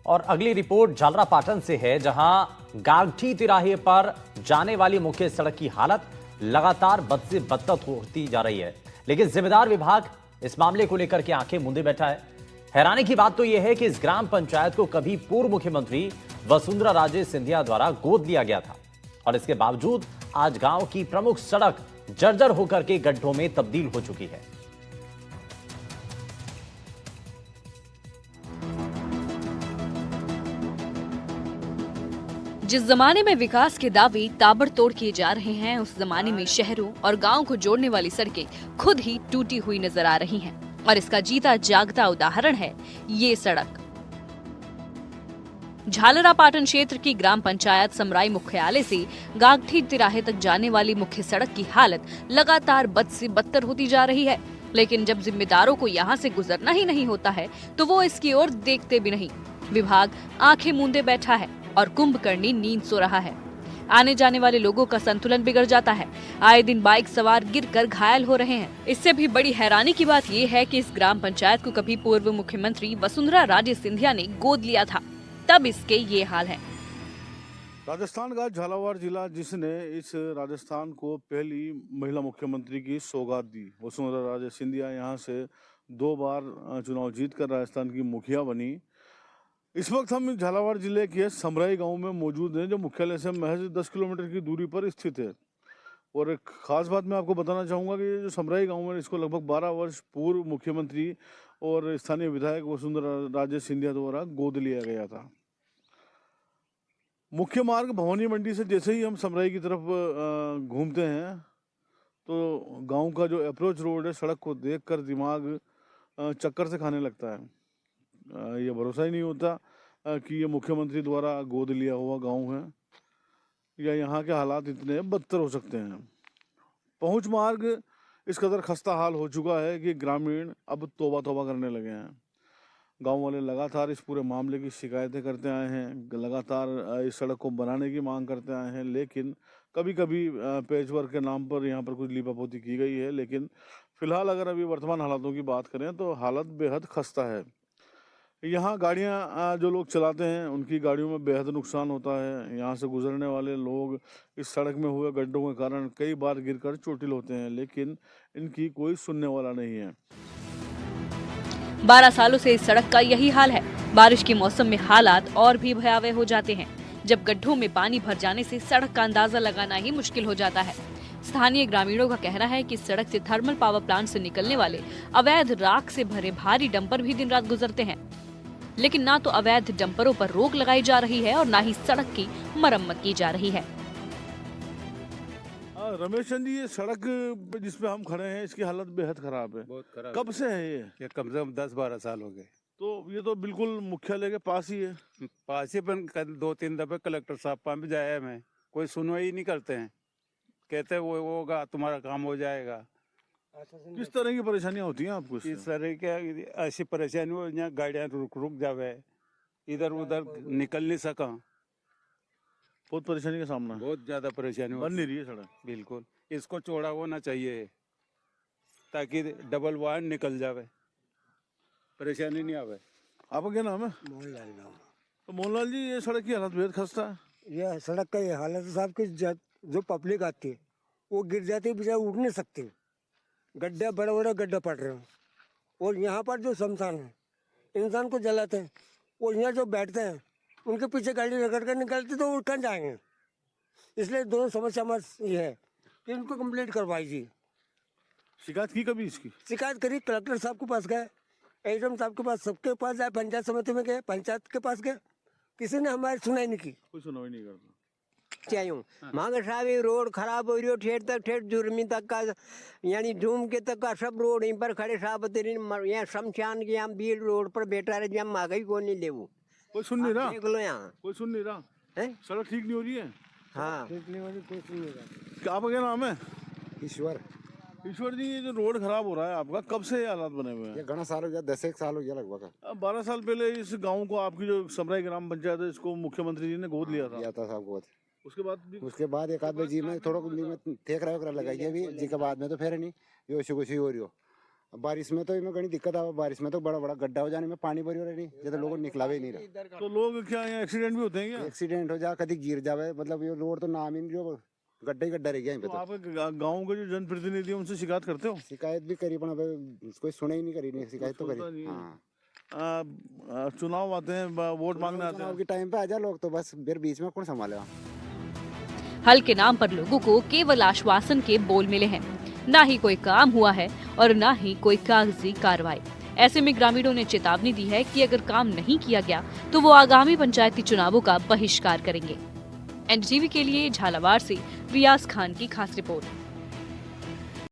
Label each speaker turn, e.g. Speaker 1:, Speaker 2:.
Speaker 1: और अगली रिपोर्ट झालरापाटन से है, जहां गागठी तिराहे पर जाने वाली मुख्य सड़क की हालत लगातार बद से बदतर होती जा रही है। लेकिन जिम्मेदार विभाग इस मामले को लेकर के आंखें मूंदे बैठा है। हैरानी की बात तो यह है कि इस ग्राम पंचायत को कभी पूर्व मुख्यमंत्री वसुंधरा राजे सिंधिया द्वारा गोद लिया गया था और इसके बावजूद आज गांव की प्रमुख सड़क जर्जर होकर के गड्ढों में तब्दील हो चुकी है।
Speaker 2: जिस जमाने में विकास के दावे ताबड़तोड़ किए जा रहे हैं, उस जमाने में शहरों और गांव को जोड़ने वाली सड़कें खुद ही टूटी हुई नजर आ रही हैं और इसका जीता जागता उदाहरण है ये सड़क। झालरापाटन क्षेत्र की ग्राम पंचायत समराई मुख्यालय से गागठी तिराहे तक जाने वाली मुख्य सड़क की हालत लगातार बद से बदतर होती जा रही है। लेकिन जब जिम्मेदारों को यहाँ से गुजरना ही नहीं होता है तो वो इसकी ओर देखते भी नहीं। विभाग आंखें मूंदे बैठा है और कुंभकर्णी नींद सो रहा है। आने जाने वाले लोगों का संतुलन बिगड़ जाता है। आए दिन बाइक सवार गिरकर घायल हो रहे हैं। इससे भी बड़ी हैरानी की बात ये है कि इस ग्राम पंचायत को कभी पूर्व मुख्यमंत्री वसुंधरा राजे सिंधिया ने गोद लिया था, तब इसके ये हाल है।
Speaker 3: राजस्थान का झालावाड़ जिला, जिसने इस राजस्थान को पहली महिला मुख्यमंत्री की सौगात दी। वसुंधरा राजे सिंधिया यहाँ से 2 बार चुनाव जीतकर राजस्थान की मुखिया बनी। इस वक्त हम झालावाड़ जिले के समराई गांव में मौजूद हैं, जो मुख्यालय से महज 10 किलोमीटर की दूरी पर स्थित है। और एक खास बात मैं आपको बताना चाहूँगा कि ये जो समराई गांव है, इसको लगभग 12 वर्ष पूर्व मुख्यमंत्री और स्थानीय विधायक वसुंधरा राजे सिंधिया द्वारा गोद लिया गया था। मुख्य मार्ग भवानी मंडी से जैसे ही हम समराई की तरफ घूमते हैं तो गांव का जो अप्रोच रोड है, सड़क को देखकर दिमाग चक्कर से खाने लगता है। ये भरोसा ही नहीं होता कि ये मुख्यमंत्री द्वारा गोद लिया हुआ गांव है या यहाँ के हालात इतने बदतर हो सकते हैं। पहुंच मार्ग इस कदर खस्ता हाल हो चुका है कि ग्रामीण अब तौबा तौबा करने लगे हैं। गांव वाले लगातार इस पूरे मामले की शिकायतें करते आए हैं, लगातार इस सड़क को बनाने की मांग करते आए हैं। लेकिन कभी कभी पैचवर्क के नाम पर यहाँ पर कुछ लीपापोती की गई है। लेकिन फिलहाल अगर अभी वर्तमान हालातों की बात करें तो हालत बेहद खस्ता है। यहाँ गाड़ियाँ जो लोग चलाते हैं उनकी गाड़ियों में बेहद नुकसान होता है। यहाँ से गुजरने वाले लोग इस सड़क में हुए गड्ढों के कारण कई बार गिरकर चोटिल होते हैं, लेकिन इनकी कोई सुनने वाला नहीं है।
Speaker 2: 12 सालों से इस सड़क का यही हाल है। बारिश के मौसम में हालात और भी भयावह हो जाते हैं, जब गड्ढों में पानी भर जाने से सड़क का अंदाजा लगाना ही मुश्किल हो जाता है। स्थानीय ग्रामीणों का कहना है कि इस सड़क से थर्मल पावर प्लांट से निकलने वाले अवैध राख से भरे भारी डंपर भी दिन रात गुजरते हैं। लेकिन ना तो अवैध डंपरों पर रोक लगाई जा रही है और ना ही सड़क की मरम्मत की जा रही है।
Speaker 3: रमेश चंद जी, ये सड़क जिसपे हम खड़े हैं इसकी हालत बेहद खराब है।
Speaker 4: बहुत खराब।
Speaker 3: कब से है ये?
Speaker 4: कम से कम 10-12 साल हो गए।
Speaker 3: तो ये तो बिल्कुल मुख्यालय के पास ही है।
Speaker 4: पास ही पर 2-3 दफे कलेक्टर साहब पास भी जाया मैं, कोई सुनवाई ही नहीं करते हैं। कहते हैं वो होगा, तुम्हारा काम हो जाएगा।
Speaker 3: किस तरह की परेशानियां होती हैं आपको?
Speaker 4: इस तरह की ऐसी परेशानी हो, यहाँ गाड़ियाँ रुक जावे, इधर उधर निकल नहीं सका।
Speaker 3: बहुत परेशानी का सामना है।
Speaker 4: बहुत ज्यादा परेशानी
Speaker 3: बन नहीं रही है सड़क।
Speaker 4: बिल्कुल, इसको चौड़ा होना चाहिए ताकि डबल वाहन निकल जावे, परेशानी नहीं आवे।
Speaker 3: आपका क्या नाम है?
Speaker 5: मोहनलाल नाम।
Speaker 3: तो मोहनलाल जी, ये सड़क की हालत बेहद खस्ता है।
Speaker 5: यह सड़क का ये हालत है साहब कि जो पब्लिक आती है वो गिर जाती है, बेचारे उठ नहीं सकते। गड्ढे बड़े बड़े गड्ढे पड़ रहे हैं। और यहाँ पर जो शमशान है, इंसान को जलाते हैं और यहाँ जो बैठते हैं उनके पीछे गाड़ी रगड़ कर निकलती तो वो कहाँ जाएंगे। इसलिए दोनों समस्या हमारी ये है कि इनको कंप्लीट करवाइए।
Speaker 3: शिकायत की कभी इसकी?
Speaker 5: शिकायत करी, कलेक्टर साहब के पास गए, एडम साहब के पास, सबके पास जाए, पंचायत समिति में गए, पंचायत के पास गए, किसी ने हमारी सुनाई नहीं की।
Speaker 3: कोई सुनवाई नहीं करता।
Speaker 6: चाहिए मगर साहब ये रोड खराब हो रही हो, ठेठ जुर्मी तक का, यानी झूम के तक का सब रोड यहीं पर खड़े साहब तेरी यहाँ शमशान के यहाँ बील रोड पर बैठा रहे, जहाँ मांगा ही कौन नहीं ले वो।
Speaker 3: कोई सुन नहीं रहा?
Speaker 6: देख लो यहाँ
Speaker 3: कोई सुन नहीं रहा
Speaker 6: है।
Speaker 3: सड़क ठीक नहीं हो रही है।
Speaker 6: हाँ,
Speaker 5: ठीक नहीं हो रही, कोई सुन नहीं रहा।
Speaker 3: क्या आपका क्या नाम है?
Speaker 5: ईश्वर।
Speaker 3: ईश्वर जी, ये जो रोड खराब हो रहा है आपका, कब से ये हालात बने हुए हैं?
Speaker 7: ये घना साल हो गया, 10 साल हो गया लगभग।
Speaker 3: अब 12 साल पहले इस गांव को, आपकी जो समराई ग्राम पंचायत है, इसको मुख्यमंत्री जी ने गोद लिया था।
Speaker 7: साहब को
Speaker 3: उसके बाद
Speaker 7: एक आध जी में थोड़ा में ठेक रहा लगाई है अभी जी के बाद में तो फिर नहीं, ये कुछ ही हो रही हो। अब बारिश में तो इनमें घनी दिक्कत आवे, बारिश में तो बड़ा बड़ा गड्ढा हो जाने में पानी भरी हो रही, जैसे लोगों निकलावे ही नहीं रहा।
Speaker 3: तो लोग क्या यहाँ एक्सीडेंट भी होते हैं क्या?
Speaker 7: एक्सीडेंट हो जा, कभी गिर जावे, मतलब ये रोड तो नाम ही नहीं, जो गड्ढा ही गड्ढा रह गया यहाँ पे।
Speaker 3: तो
Speaker 7: तो
Speaker 3: आप गाँव के जो जनप्रतिनिधि है उनसे शिकायत करते हो?
Speaker 7: शिकायत भी करी, पर अब कोई सुने ही नहीं, करी नहीं शिकायत तो
Speaker 3: सुनता नहीं
Speaker 7: करी।
Speaker 3: है।
Speaker 7: हाँ,
Speaker 3: चुनाव आते हैं, वोट मांगने आते
Speaker 7: चुनाव
Speaker 3: हैं।
Speaker 7: के टाइम पे आ जा लोग, तो बस फिर बीच में कौन संभालेगा।
Speaker 2: हल के नाम पर लोगों को केवल आश्वासन के बोल मिले हैं, ना ही कोई काम हुआ है और ना ही कोई कागजी कार्रवाई। ऐसे में ग्रामीणों ने चेतावनी दी है कि अगर काम नहीं किया गया तो वो आगामी पंचायती चुनावों का बहिष्कार करेंगे। एनडीटीवी के लिए झालावाड़ से रियाज खान की खास रिपोर्ट।